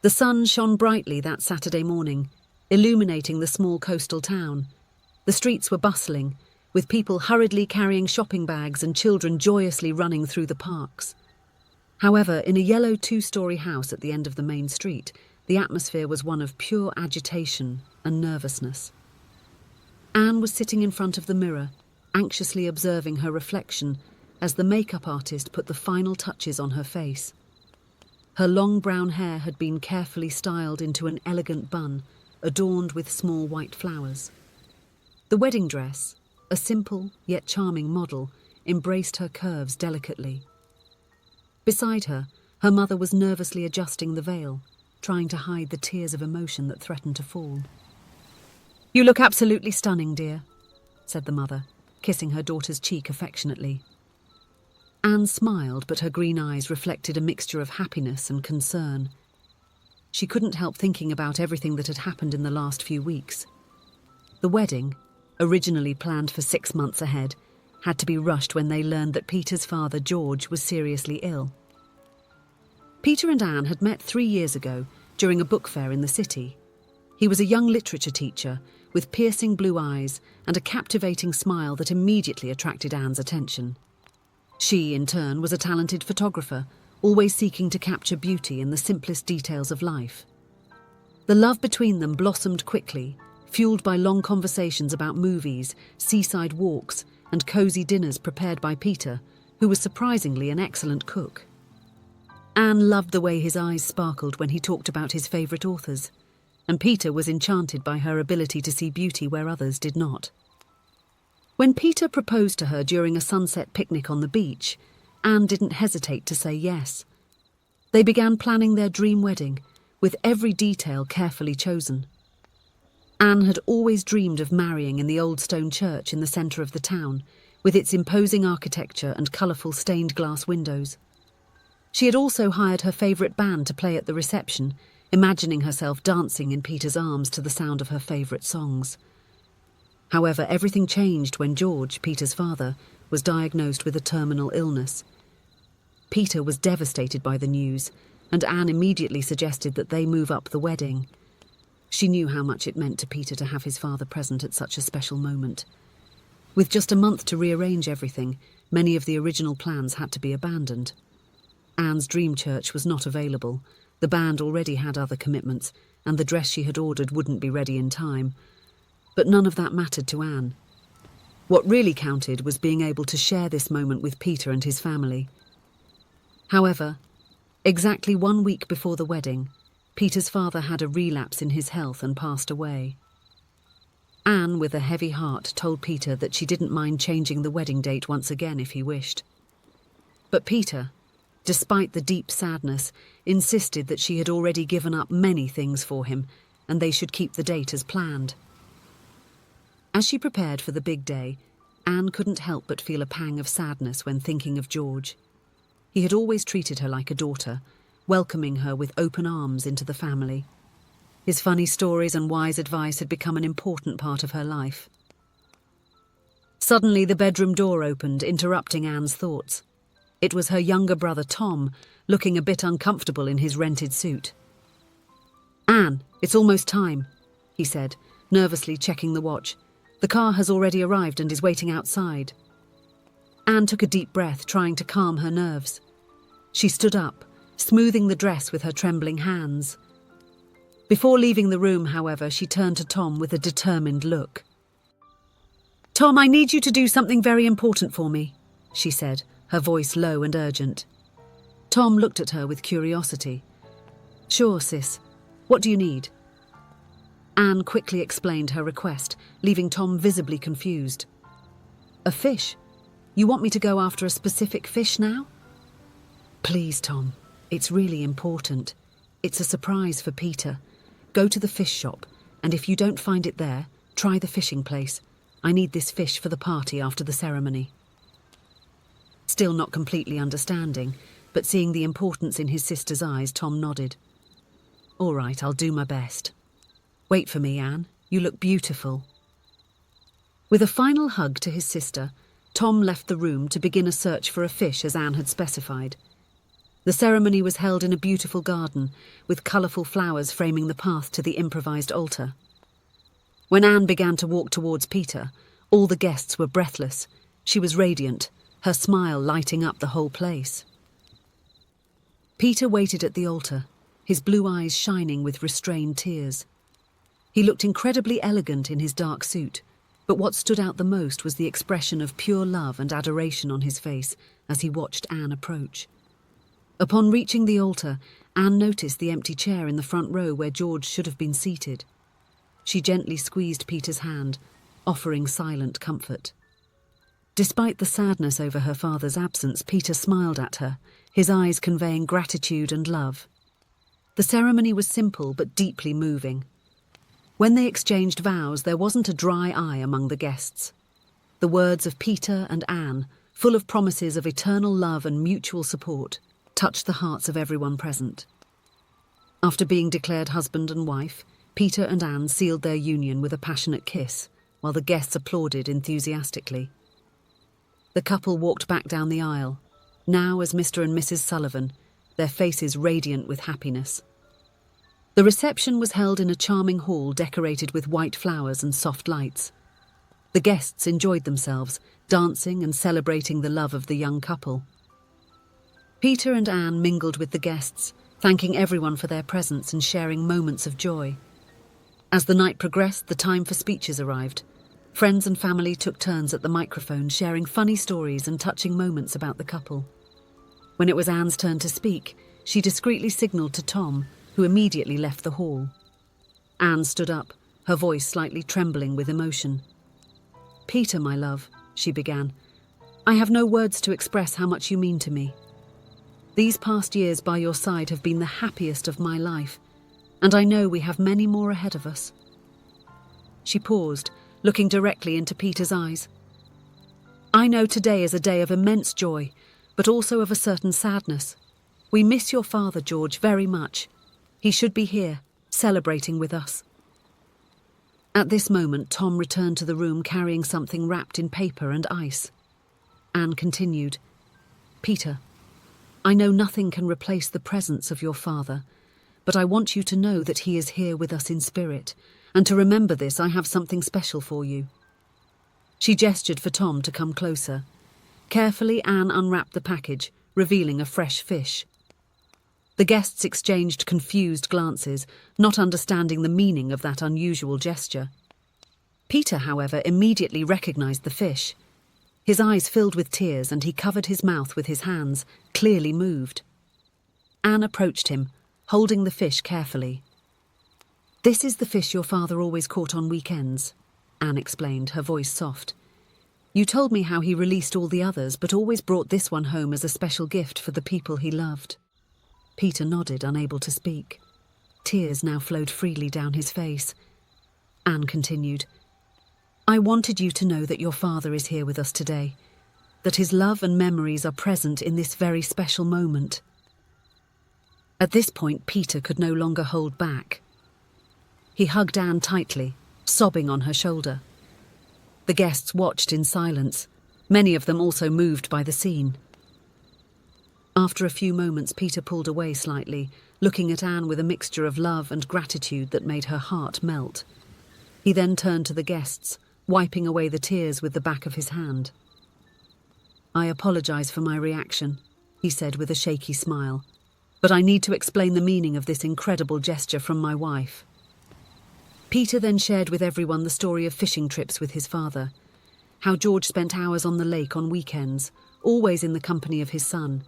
The sun shone brightly that Saturday morning, illuminating the small coastal town. The streets were bustling, with people hurriedly carrying shopping bags and children joyously running through the parks. However, in a yellow two-story house at the end of the main street, the atmosphere was one of pure agitation and nervousness. Anne was sitting in front of the mirror, anxiously observing her reflection as the makeup artist put the final touches on her face. Her long brown hair had been carefully styled into an elegant bun, adorned with small white flowers. The wedding dress, a simple yet charming model, embraced her curves delicately. Beside her, her mother was nervously adjusting the veil, trying to hide the tears of emotion that threatened to fall. "You look absolutely stunning, dear," said the mother, kissing her daughter's cheek affectionately. Anne smiled, but her green eyes reflected a mixture of happiness and concern. She couldn't help thinking about everything that had happened in the last few weeks. The wedding, originally planned for 6 months ahead, had to be rushed when they learned that Peter's father, George, was seriously ill. Peter and Anne had met 3 years ago during a book fair in the city. He was a young literature teacher with piercing blue eyes and a captivating smile that immediately attracted Anne's attention. She, in turn, was a talented photographer, always seeking to capture beauty in the simplest details of life. The love between them blossomed quickly, fueled by long conversations about movies, seaside walks, and cosy dinners prepared by Peter, who was surprisingly an excellent cook. Anne loved the way his eyes sparkled when he talked about his favourite authors, and Peter was enchanted by her ability to see beauty where others did not. When Peter proposed to her during a sunset picnic on the beach, Anne didn't hesitate to say yes. They began planning their dream wedding, with every detail carefully chosen. Anne had always dreamed of marrying in the old stone church in the centre of the town, with its imposing architecture and colourful stained glass windows. She had also hired her favourite band to play at the reception, imagining herself dancing in Peter's arms to the sound of her favourite songs. However, everything changed when George, Peter's father, was diagnosed with a terminal illness. Peter was devastated by the news, and Anne immediately suggested that they move up the wedding. She knew how much it meant to Peter to have his father present at such a special moment. With just a month to rearrange everything, many of the original plans had to be abandoned. Anne's dream church was not available, the band already had other commitments, and the dress she had ordered wouldn't be ready in time. But none of that mattered to Anne. What really counted was being able to share this moment with Peter and his family. However, exactly 1 week before the wedding, Peter's father had a relapse in his health and passed away. Anne, with a heavy heart, told Peter that she didn't mind changing the wedding date once again if he wished. But Peter, despite the deep sadness, insisted that she had already given up many things for him, and they should keep the date as planned. As she prepared for the big day, Anne couldn't help but feel a pang of sadness when thinking of George. He had always treated her like a daughter, welcoming her with open arms into the family. His funny stories and wise advice had become an important part of her life. Suddenly, the bedroom door opened, interrupting Anne's thoughts. It was her younger brother Tom, looking a bit uncomfortable in his rented suit. "Anne, it's almost time," he said, nervously checking the watch. "The car has already arrived and is waiting outside." Anne took a deep breath, trying to calm her nerves. She stood up, smoothing the dress with her trembling hands. Before leaving the room, however, she turned to Tom with a determined look. "Tom, I need you to do something very important for me," she said, her voice low and urgent. Tom looked at her with curiosity. "Sure, sis. What do you need?" Anne quickly explained her request, leaving Tom visibly confused. "A fish? You want me to go after a specific fish now?" "Please, Tom. It's really important. It's a surprise for Peter. Go to the fish shop, and if you don't find it there, try the fishing place. I need this fish for the party after the ceremony." Still not completely understanding, but seeing the importance in his sister's eyes, Tom nodded. "All right, I'll do my best. Wait for me, Anne. You look beautiful." With a final hug to his sister, Tom left the room to begin a search for a fish as Anne had specified. The ceremony was held in a beautiful garden, with colourful flowers framing the path to the improvised altar. When Anne began to walk towards Peter, all the guests were breathless. She was radiant, her smile lighting up the whole place. Peter waited at the altar, his blue eyes shining with restrained tears. He looked incredibly elegant in his dark suit, but what stood out the most was the expression of pure love and adoration on his face as he watched Anne approach. Upon reaching the altar, Anne noticed the empty chair in the front row where George should have been seated. She gently squeezed Peter's hand, offering silent comfort. Despite the sadness over her father's absence, Peter smiled at her, his eyes conveying gratitude and love. The ceremony was simple but deeply moving. When they exchanged vows, there wasn't a dry eye among the guests. The words of Peter and Anne, full of promises of eternal love and mutual support, touched the hearts of everyone present. After being declared husband and wife, Peter and Anne sealed their union with a passionate kiss, while the guests applauded enthusiastically. The couple walked back down the aisle, now as Mr. and Mrs. Sullivan, their faces radiant with happiness. The reception was held in a charming hall decorated with white flowers and soft lights. The guests enjoyed themselves, dancing and celebrating the love of the young couple. Peter and Anne mingled with the guests, thanking everyone for their presence and sharing moments of joy. As the night progressed, the time for speeches arrived. Friends and family took turns at the microphone, sharing funny stories and touching moments about the couple. When it was Anne's turn to speak, she discreetly signalled to Tom, who immediately left the hall. Anne stood up, her voice slightly trembling with emotion. "Peter, my love," she began, "I have no words to express how much you mean to me. These past years by your side have been the happiest of my life, and I know we have many more ahead of us." She paused, looking directly into Peter's eyes. "I know today is a day of immense joy, but also of a certain sadness. We miss your father, George, very much. He should be here, celebrating with us." At this moment, Tom returned to the room carrying something wrapped in paper and ice. Anne continued, "Peter, I know nothing can replace the presence of your father, but I want you to know that he is here with us in spirit, and to remember this, I have something special for you." She gestured for Tom to come closer. Carefully, Anne unwrapped the package, revealing a fresh fish. The guests exchanged confused glances, not understanding the meaning of that unusual gesture. Peter, however, immediately recognized the fish. His eyes filled with tears and he covered his mouth with his hands, clearly moved. Anne approached him, holding the fish carefully. "This is the fish your father always caught on weekends," Anne explained, her voice soft. "You told me how he released all the others, but always brought this one home as a special gift for the people he loved." Peter nodded, unable to speak. Tears now flowed freely down his face. Anne continued, "I wanted you to know that your father is here with us today, that his love and memories are present in this very special moment." At this point, Peter could no longer hold back. He hugged Anne tightly, sobbing on her shoulder. The guests watched in silence, many of them also moved by the scene. After a few moments, Peter pulled away slightly, looking at Anne with a mixture of love and gratitude that made her heart melt. He then turned to the guests, wiping away the tears with the back of his hand. "I apologize for my reaction," he said with a shaky smile, "but I need to explain the meaning of this incredible gesture from my wife." Peter then shared with everyone the story of fishing trips with his father, how George spent hours on the lake on weekends, always in the company of his son,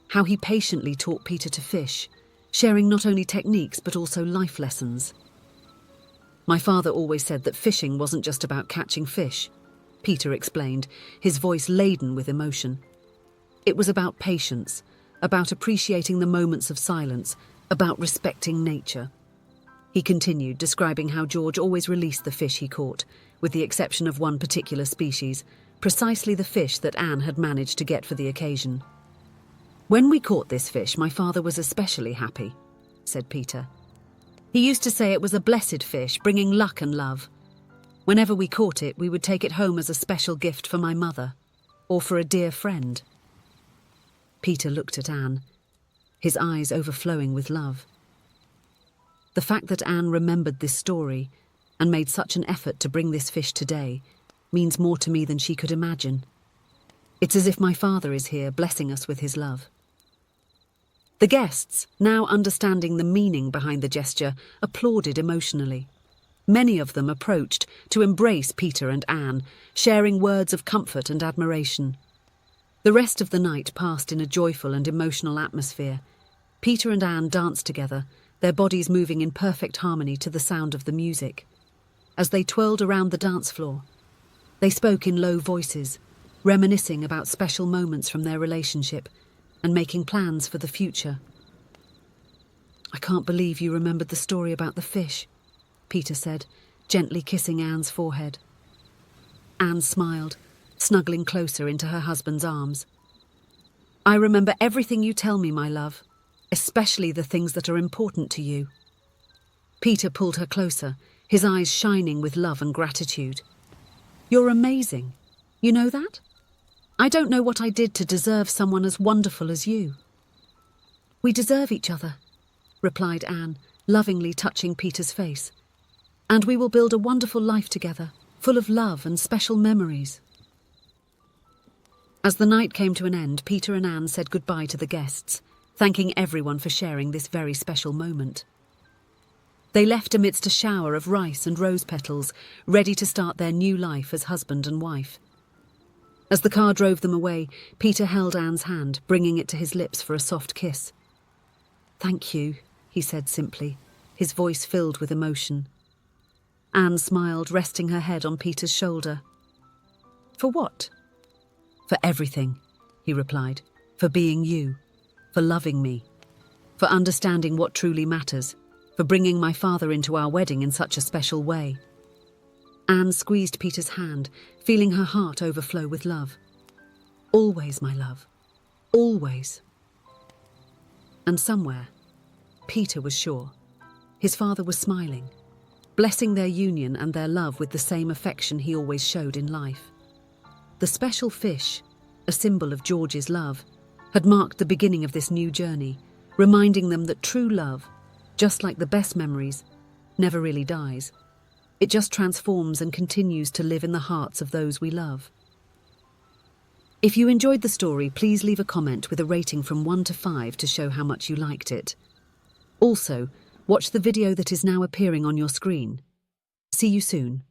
how he patiently taught Peter to fish, sharing not only techniques but also life lessons. "My father always said that fishing wasn't just about catching fish," Peter explained, his voice laden with emotion. "It was about patience, about appreciating the moments of silence, about respecting nature." He continued, describing how George always released the fish he caught, with the exception of one particular species, precisely the fish that Anne had managed to get for the occasion. "When we caught this fish, my father was especially happy," said Peter. "He used to say it was a blessed fish, bringing luck and love. Whenever we caught it, we would take it home as a special gift for my mother, or for a dear friend." Peter looked at Anne, his eyes overflowing with love. The fact that Anne remembered this story and made such an effort to bring this fish today means more to me than she could imagine. It's as if my father is here blessing us with his love. The guests, now understanding the meaning behind the gesture, applauded emotionally. Many of them approached to embrace Peter and Anne, sharing words of comfort and admiration. The rest of the night passed in a joyful and emotional atmosphere. Peter and Anne danced together, their bodies moving in perfect harmony to the sound of the music. As they twirled around the dance floor, they spoke in low voices, reminiscing about special moments from their relationship and making plans for the future. "I can't believe you remembered the story about the fish," Peter said, gently kissing Anne's forehead. Anne smiled, snuggling closer into her husband's arms. "I remember everything you tell me, my love, especially the things that are important to you." Peter pulled her closer, his eyes shining with love and gratitude. "You're amazing. You know that? I don't know what I did to deserve someone as wonderful as you." "We deserve each other," replied Anne, lovingly touching Peter's face. "And we will build a wonderful life together, full of love and special memories." As the night came to an end, Peter and Anne said goodbye to the guests, thanking everyone for sharing this very special moment. They left amidst a shower of rice and rose petals, ready to start their new life as husband and wife. As the car drove them away, Peter held Anne's hand, bringing it to his lips for a soft kiss. "Thank you," he said simply, his voice filled with emotion. Anne smiled, resting her head on Peter's shoulder. "For what?" "For everything," he replied. "For being you, for loving me, for understanding what truly matters, for bringing my father into our wedding in such a special way." Anne squeezed Peter's hand, feeling her heart overflow with love. "Always, my love. Always." And somewhere, Peter was sure, his father was smiling, blessing their union and their love with the same affection he always showed in life. The special fish, a symbol of George's love, had marked the beginning of this new journey, reminding them that true love, just like the best memories, never really dies. It just transforms and continues to live in the hearts of those we love. If you enjoyed the story, please leave a comment with a rating from 1 to 5 to show how much you liked it. Also, watch the video that is now appearing on your screen. See you soon.